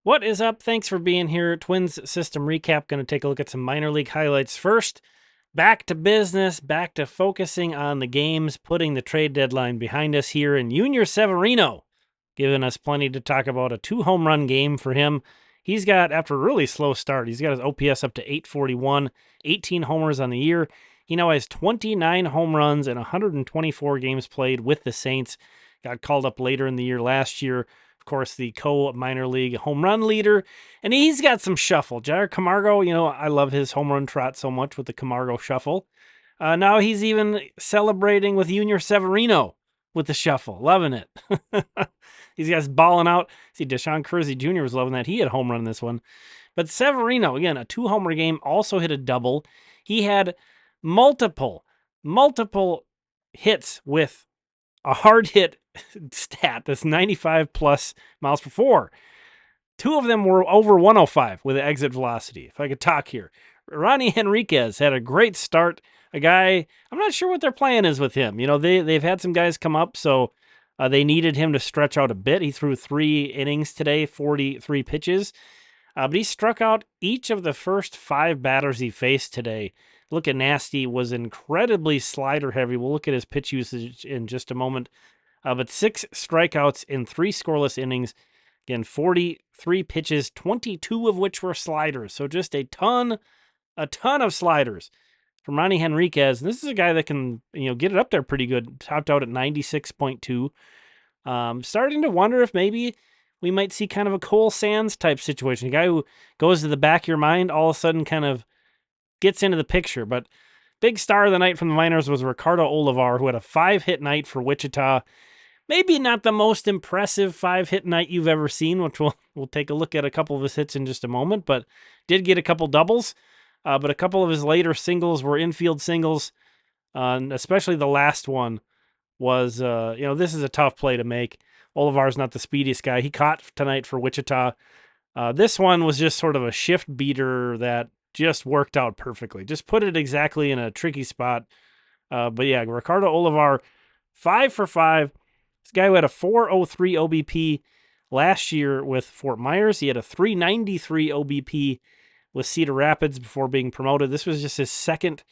What is up? Thanks for being here. Twins system recap. Going to take a look at some minor league highlights first. Back to business, back to focusing on the games, putting the trade deadline behind us here. And Yunior Severino giving us plenty to talk about. A 2-home run game for him. He's got, after a really slow start, he's got his OPS up to 841, 18 homers on the year. He now has 29 home runs and 124 games played with the Saints. Got called up later in the year last year. Of course, the co-minor league home run leader. And he's got some shuffle. Jair Camargo, I love his home run trot so much with the Camargo shuffle. Now he's even celebrating with Yunior Severino with the shuffle. Loving it. These guys balling out. See, Deshaun Kersey Jr. was loving that. He had a home run in this one. But Severino, again, a 2-homer game, also hit a double. He had multiple hits with a hard hit stat that's 95 plus miles per 4. 2 of them were over 105 with the exit velocity. If I could talk here. Ronny Henriquez had a great start. A guy, I'm not sure what their plan is with him. They've had some guys come up, so they needed him to stretch out a bit. He threw 3 innings today, 43 pitches. But he struck out each of the first 5 batters he faced today. Looking nasty, was incredibly slider heavy. We'll look at his pitch usage in just a moment. But 6 strikeouts in 3 scoreless innings. Again, 43 pitches, 22 of which were sliders. So just a ton of sliders from Ronny Henriquez. And this is a guy that can, get it up there pretty good. Topped out at 96.2. Starting to wonder if maybe we might see kind of a Cole Sands type situation. A guy who goes to the back of your mind, all of a sudden kind of gets into the picture. But big star of the night from the minors was Ricardo Olivar, who had a 5-hit night for Wichita. Maybe not the most impressive 5-hit night you've ever seen, which we'll take a look at a couple of his hits in just a moment, but did get a couple doubles. But a couple of his later singles were infield singles, and especially the last one was, this is a tough play to make. Olivar's not the speediest guy. He caught tonight for Wichita. This one was just sort of a shift beater that just worked out perfectly. Just put it exactly in a tricky spot. But yeah, Ricardo Olivar, 5 for 5. This guy who had a 403 OBP last year with Fort Myers. He had a 393 OBP with Cedar Rapids before being promoted. This was just his second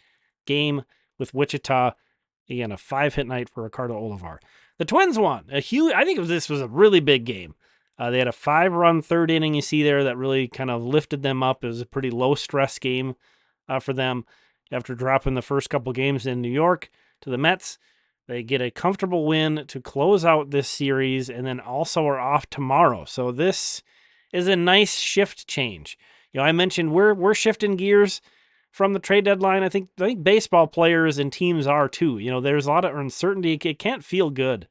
game with Wichita. Again, a 5-hit night for Ricardo Olivar. The Twins won. I think this was a really big game. They had a 5-run third inning you see there that really kind of lifted them up. It was a pretty low-stress game for them. After dropping the first couple games in New York to the Mets, they get a comfortable win to close out this series and then also are off tomorrow. So this is a nice shift change. I mentioned we're shifting gears from the trade deadline. I think baseball players and teams are too. There's a lot of uncertainty. It can't feel good.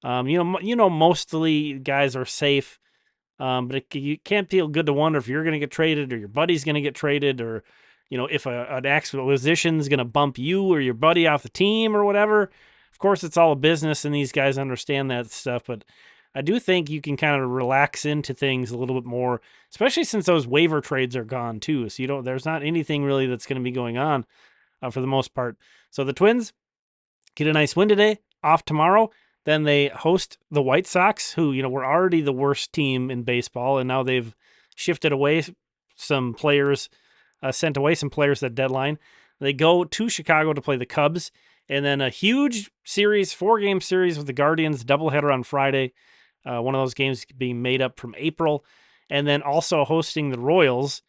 Mostly guys are safe, but you can't feel good to wonder if you're going to get traded or your buddy's going to get traded, or if an acquisition is going to bump you or your buddy off the team or whatever. Of course, it's all a business, and these guys understand that stuff, but I do think you can kind of relax into things a little bit more, especially since those waiver trades are gone too. So there's not anything really that's going to be going on for the most part. So the Twins get a nice win today, off tomorrow. Then they host the White Sox, who, were already the worst team in baseball, and now they've shifted away some players, sent away some players at deadline. They go to Chicago to play the Cubs, and then a huge series, 4-game series with the Guardians, doubleheader on Friday. One of those games being made up from April, and then also hosting the Royals.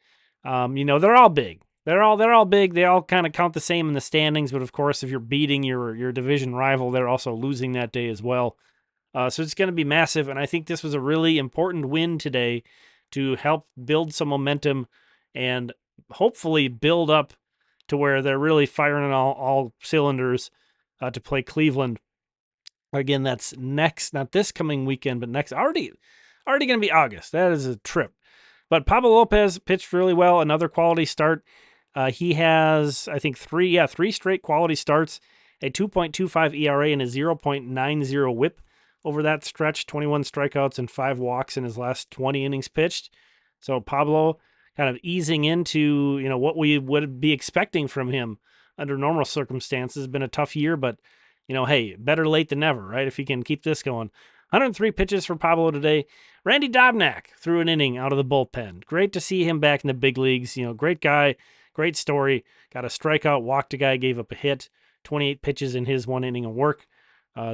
They're all big. They're all big. They all kind of count the same in the standings, but of course, if you're beating your division rival, they're also losing that day as well. So it's going to be massive, and I think this was a really important win today to help build some momentum and hopefully build up to where they're really firing on all cylinders to play Cleveland. Again, that's next, not this coming weekend, but next, already going to be August. That is a trip. But Pablo López pitched really well, another quality start. He has, I think, 3 straight quality starts, a 2.25 ERA and a 0.90 whip over that stretch, 21 strikeouts and 5 walks in his last 20 innings pitched. So Pablo kind of easing into, what we would be expecting from him under normal circumstances. Been a tough year, but hey, better late than never, right? If he can keep this going. 103 pitches for Pablo today. Randy Dobnak threw an inning out of the bullpen. Great to see him back in the big leagues. Great guy, great story. Got a strikeout, walked a guy, gave up a hit. 28 pitches in his 1 inning of work.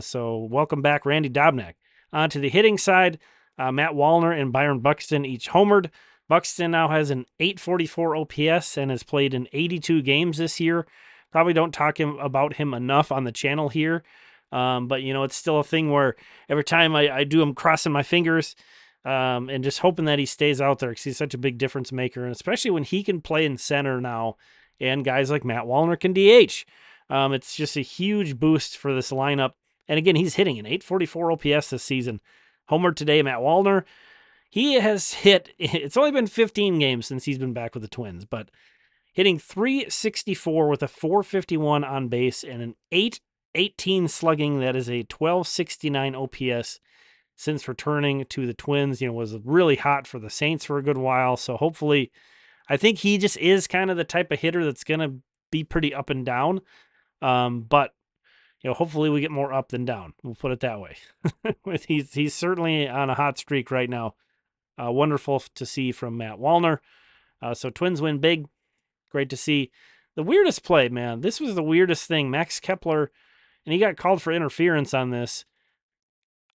So welcome back, Randy Dobnak. On to the hitting side, Matt Wallner and Byron Buxton each homered. Buxton now has an 844 OPS and has played in 82 games this year. Probably don't talk about him enough on the channel here. But, it's still a thing where every time I do, I'm crossing my fingers and just hoping that he stays out there because he's such a big difference maker. And especially when he can play in center now and guys like Matt Wallner can DH. It's just a huge boost for this lineup. And again, he's hitting an 844 OPS this season. Homer today, Matt Wallner. He has hit, it's only been 15 games since he's been back with the Twins, but hitting 364 with a 451 on base and an 818 slugging. That is a 1269 OPS since returning to the Twins. Was really hot for the Saints for a good while. So hopefully, I think he just is kind of the type of hitter that's going to be pretty up and down. But hopefully we get more up than down. We'll put it that way. He's certainly on a hot streak right now. Wonderful to see from Matt Wallner. So Twins win big. Great to see. The weirdest play, man. This was the weirdest thing. Max Kepler, and he got called for interference on this.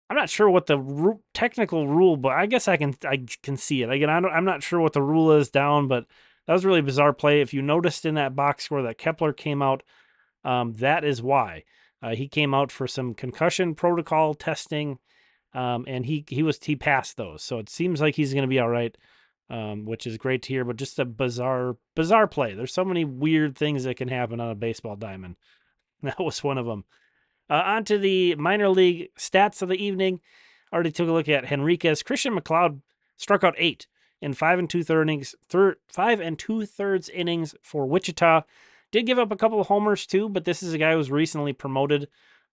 I'm not sure what the technical rule, but I guess I can see it. Again, I'm not sure what the rule is down, but that was a really bizarre play. If you noticed in that box score that Kepler came out, that is why. He came out for some concussion protocol testing, and he passed those. So it seems like he's going to be all right, which is great to hear. But just a bizarre play. There's so many weird things that can happen on a baseball diamond. That was one of them. On to the minor league stats of the evening. Already took a look at Henriquez. Christian McLeod struck out 8 in 5 2/3 innings for Wichita. Did give up a couple of homers too, but this is a guy who was recently promoted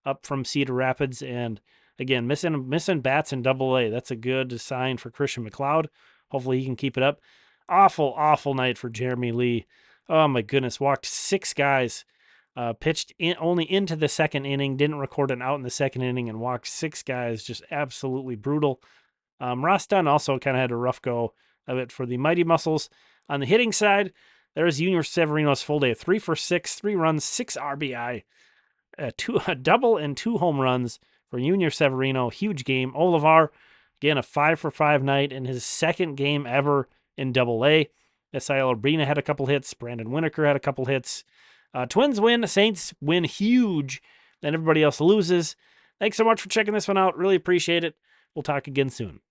up from Cedar Rapids, and again missing bats in Double-A. That's a good sign for Christian McLeod. Hopefully he can keep it up. Awful night for Jeremy Lee. Oh my goodness, walked 6 guys. Pitched only into the second inning, didn't record an out in the second inning, and walked 6 guys. Just absolutely brutal. Ross Dunn also kind of had a rough go of it for the Mighty Muscles. On the hitting side, there's Yunior Severino's full day. 3 for 6, 3 runs, 6 RBI, a double and 2 home runs for Yunior Severino. Huge game. Olivar, again, a 5 for 5 night in his second game ever in Double-A. Esiel Urbina had a couple hits. Brandon Winokur had a couple hits. Twins win. Saints win huge. Then everybody else loses. Thanks so much for checking this one out. Really appreciate it. We'll talk again soon.